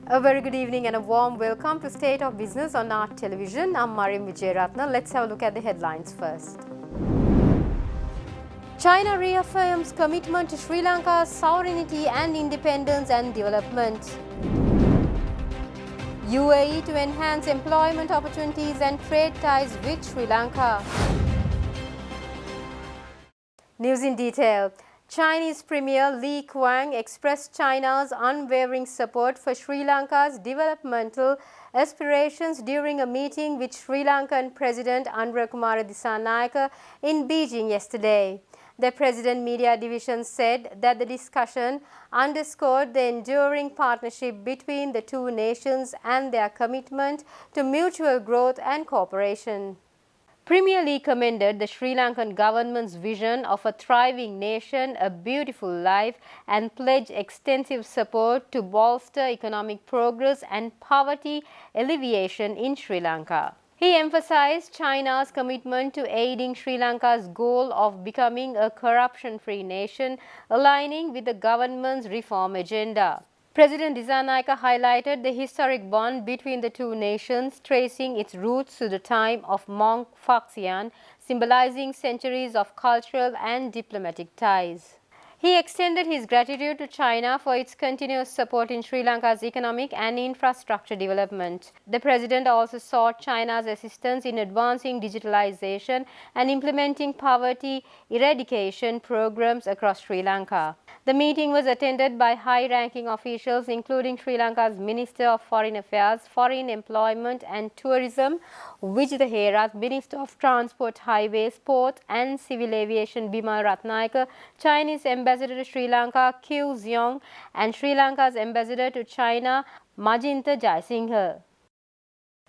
A very good evening and a warm welcome to State of Business on Art Television. I'm Mariam Vijayaratna. Let's have a look at the headlines first. China reaffirms commitment to Sri Lanka's sovereignty and independence and development. UAE to enhance employment opportunities and trade ties with Sri Lanka. News in detail. Chinese Premier Li Qiang expressed China's unwavering support for Sri Lanka's developmental aspirations during a meeting with Sri Lankan President Kumara Dissanayake in Beijing yesterday. The President Media Division said that the discussion underscored the enduring partnership between the two nations and their commitment to mutual growth and cooperation. Premier Lee commended the Sri Lankan government's vision of a thriving nation, a beautiful life, and pledged extensive support to bolster economic progress and poverty alleviation in Sri Lanka. He emphasized China's commitment to aiding Sri Lanka's goal of becoming a corruption-free nation, aligning with the government's reform agenda. President Dissanayake highlighted the historic bond between the two nations, tracing its roots to the time of Monk Faxian, symbolizing centuries of cultural and diplomatic ties. He extended his gratitude to China for its continuous support in Sri Lanka's economic and infrastructure development. The President also sought China's assistance in advancing digitalization and implementing poverty eradication programs across Sri Lanka. The meeting was attended by high-ranking officials including Sri Lanka's Minister of Foreign Affairs, Foreign Employment and Tourism, Vijitha Herath, Minister of Transport, Highways, Ports and Civil Aviation Bimal Ratnayake, Chinese Ambassador to Sri Lanka Q Zeong and Sri Lanka's Ambassador to China Majintha Jaisinghe.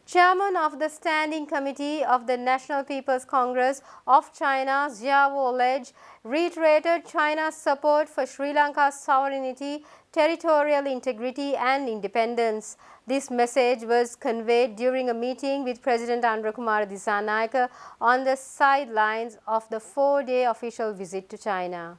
Chairman of the Standing Committee of the National People's Congress of China, Xiao Lej, reiterated China's support for Sri Lanka's sovereignty, territorial integrity and independence. This message was conveyed during a meeting with President Kumara Dissanayake on the sidelines of the 4-day official visit to China.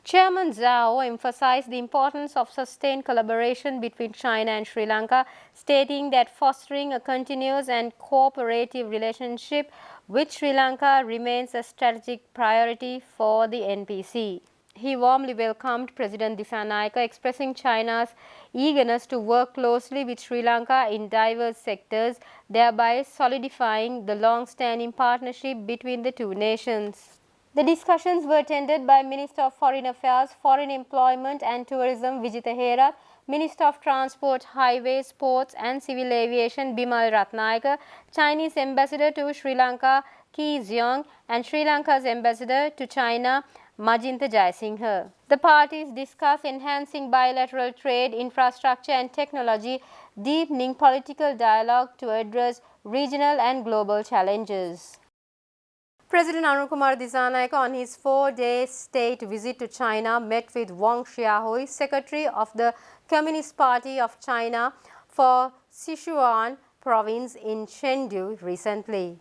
Chairman Zhao emphasized the importance of sustained collaboration between China and Sri Lanka, stating that fostering a continuous and cooperative relationship with Sri Lanka remains a strategic priority for the NPC. He warmly welcomed President Dissanayake, expressing China's eagerness to work closely with Sri Lanka in diverse sectors, thereby solidifying the long-standing partnership between the two nations. The discussions were attended by Minister of Foreign Affairs, Foreign Employment and Tourism Vijitha Herath, Minister of Transport, Highways, Ports and Civil Aviation Bimal Ratnayake, Chinese Ambassador to Sri Lanka Ki Zeong and Sri Lanka's Ambassador to China Majintha Jaisinghe. The parties discussed enhancing bilateral trade, infrastructure and technology, deepening political dialogue to address regional and global challenges. President Kumara Dissanayake on his 4-day state visit to China met with Wang Xiaohui, Secretary of the Communist Party of China for Sichuan province in Chengdu recently.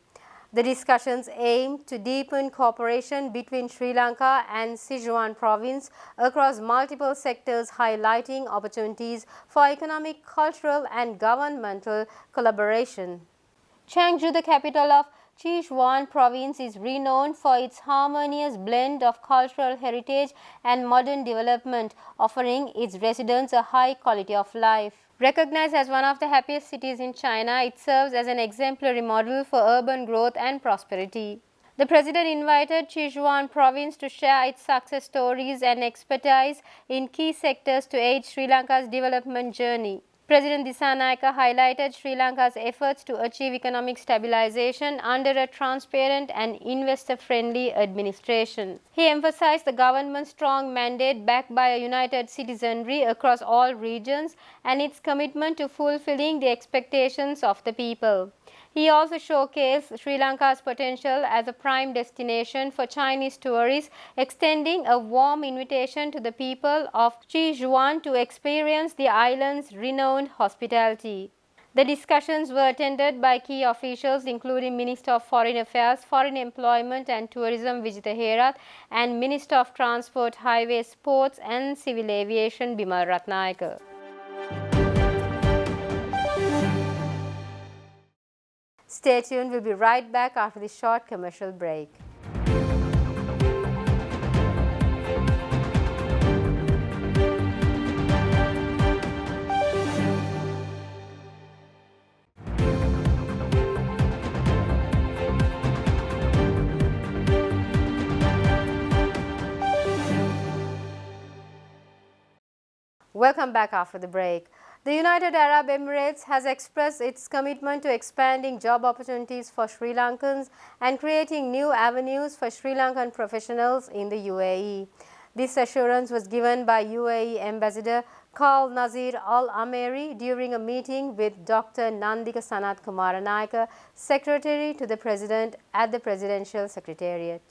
The discussions aimed to deepen cooperation between Sri Lanka and Sichuan province across multiple sectors, highlighting opportunities for economic, cultural and governmental collaboration. Chengdu, the capital of Sichuan province, is renowned for its harmonious blend of cultural heritage and modern development, offering its residents a high quality of life. Recognized as one of the happiest cities in China, it serves as an exemplary model for urban growth and prosperity. The President invited Sichuan province to share its success stories and expertise in key sectors to aid Sri Lanka's development journey. President Dissanayake highlighted Sri Lanka's efforts to achieve economic stabilization under a transparent and investor-friendly administration. He emphasized the government's strong mandate backed by a united citizenry across all regions and its commitment to fulfilling the expectations of the people. He also showcased Sri Lanka's potential as a prime destination for Chinese tourists, extending a warm invitation to the people of Sichuan to experience the island's renowned hospitality. The discussions were attended by key officials including Minister of Foreign Affairs, Foreign Employment and Tourism Vijitha Herath and Minister of Transport, Highways, Ports and Civil Aviation Bimal Ratnayake. Stay tuned, we'll be right back after this short commercial break. Welcome back after the break. The United Arab Emirates has expressed its commitment to expanding job opportunities for Sri Lankans and creating new avenues for Sri Lankan professionals in the UAE. This assurance was given by UAE Ambassador Karl Nazir Al Ameri during a meeting with Dr. Nandika Sanat Kumaranayaka, Secretary to the President at the Presidential Secretariat.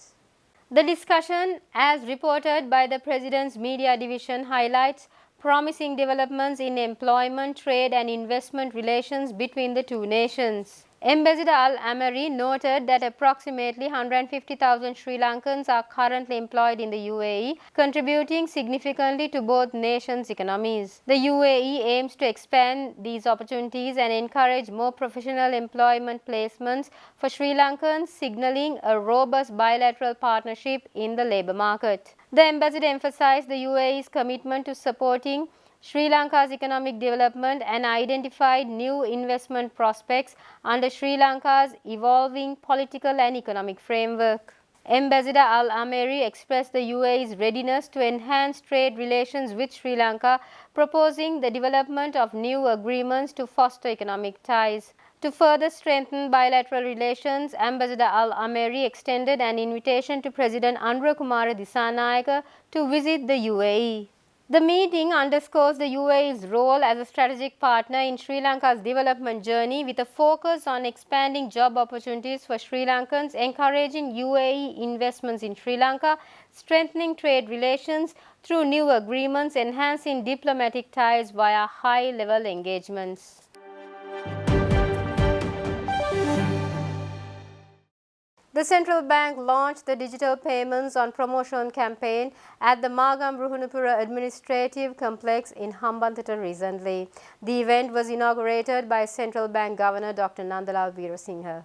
The discussion, as reported by the President's Media Division, highlights promising developments in employment, trade and investment relations between the two nations. Ambassador Al-Amari noted that approximately 150,000 Sri Lankans are currently employed in the UAE, contributing significantly to both nations' economies. The UAE aims to expand these opportunities and encourage more professional employment placements for Sri Lankans, signaling a robust bilateral partnership in the labour market. The ambassador emphasized the UAE's commitment to supporting Sri Lanka's economic development and identified new investment prospects under Sri Lanka's evolving political and economic framework. Ambassador Al-Ameri expressed the UAE's readiness to enhance trade relations with Sri Lanka, proposing the development of new agreements to foster economic ties. To further strengthen bilateral relations, Ambassador Al-Ameri extended an invitation to President Anurakumara Dissanayaka to visit the UAE. The meeting underscores the UAE's role as a strategic partner in Sri Lanka's development journey, with a focus on expanding job opportunities for Sri Lankans, encouraging UAE investments in Sri Lanka, strengthening trade relations through new agreements, enhancing diplomatic ties via high-level engagements. The central bank launched the digital payments on promotion campaign at the Magam Ruhunupura Administrative Complex in Hambantota recently. The event was inaugurated by Central Bank Governor Dr. Nandalal Veerasinghe.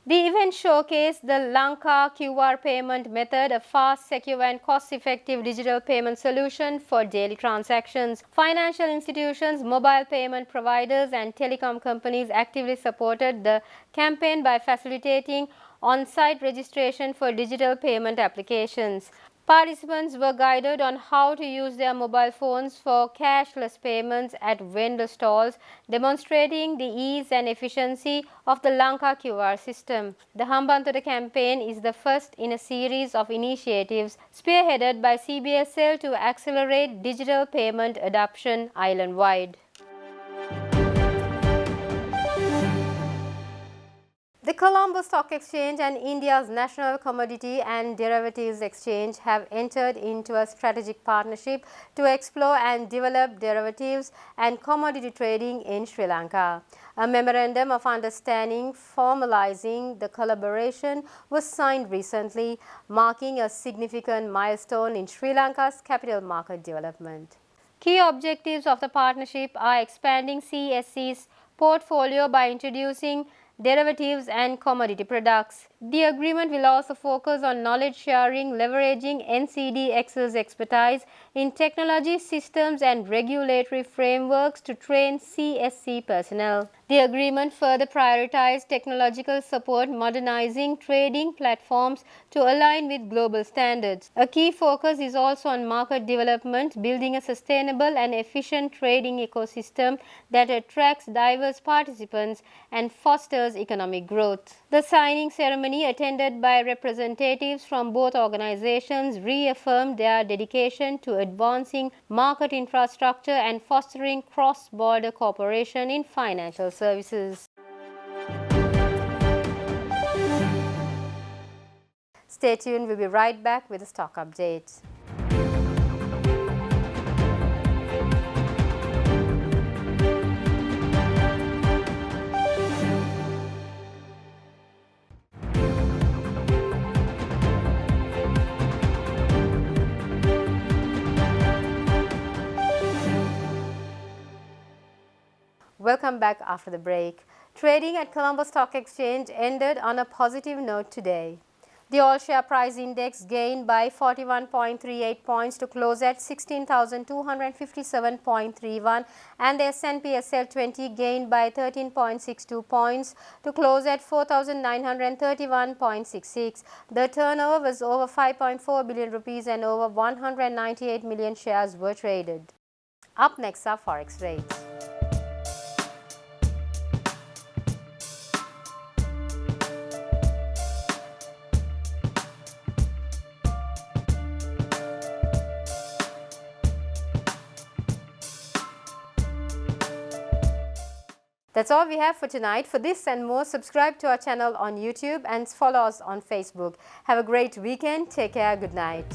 The event showcased the Lanka QR payment method, a fast, secure and cost-effective digital payment solution for daily transactions. Financial institutions, mobile payment providers and telecom companies actively supported the campaign by facilitating on-site registration for digital payment applications. Participants were guided on how to use their mobile phones for cashless payments at vendor stalls, demonstrating the ease and efficiency of the Lanka QR system. The Hambantota campaign is the first in a series of initiatives spearheaded by CBSL to accelerate digital payment adoption island-wide. The Colombo Stock Exchange and India's National Commodity and Derivatives Exchange have entered into a strategic partnership to explore and develop derivatives and commodity trading in Sri Lanka. A memorandum of understanding formalizing the collaboration was signed recently, marking a significant milestone in Sri Lanka's capital market development. Key objectives of the partnership are expanding CSC's portfolio by introducing derivatives and commodity products. The agreement will also focus on knowledge sharing, leveraging NCDX's expertise in technology, systems and regulatory frameworks to train CSC personnel. The agreement further prioritized technological support, modernizing trading platforms to align with global standards. A key focus is also on market development, building a sustainable and efficient trading ecosystem that attracts diverse participants and fosters economic growth. The signing ceremony, attended by representatives from both organizations, reaffirmed their dedication to advancing market infrastructure and fostering cross-border cooperation in financial services. Stay tuned, we'll be right back with a stock update. Welcome back after the break. Trading at Colombo Stock Exchange ended on a positive note today. The all-share price index gained by 41.38 points to close at 16,257.31 and the S&P SL 20 gained by 13.62 points to close at 4,931.66. The turnover was over 5.4 billion rupees and over 198 million shares were traded. Up next are Forex rates. That's all we have for tonight. For this and more, subscribe to our channel on YouTube and follow us on Facebook. Have a great weekend. Take care. Good night.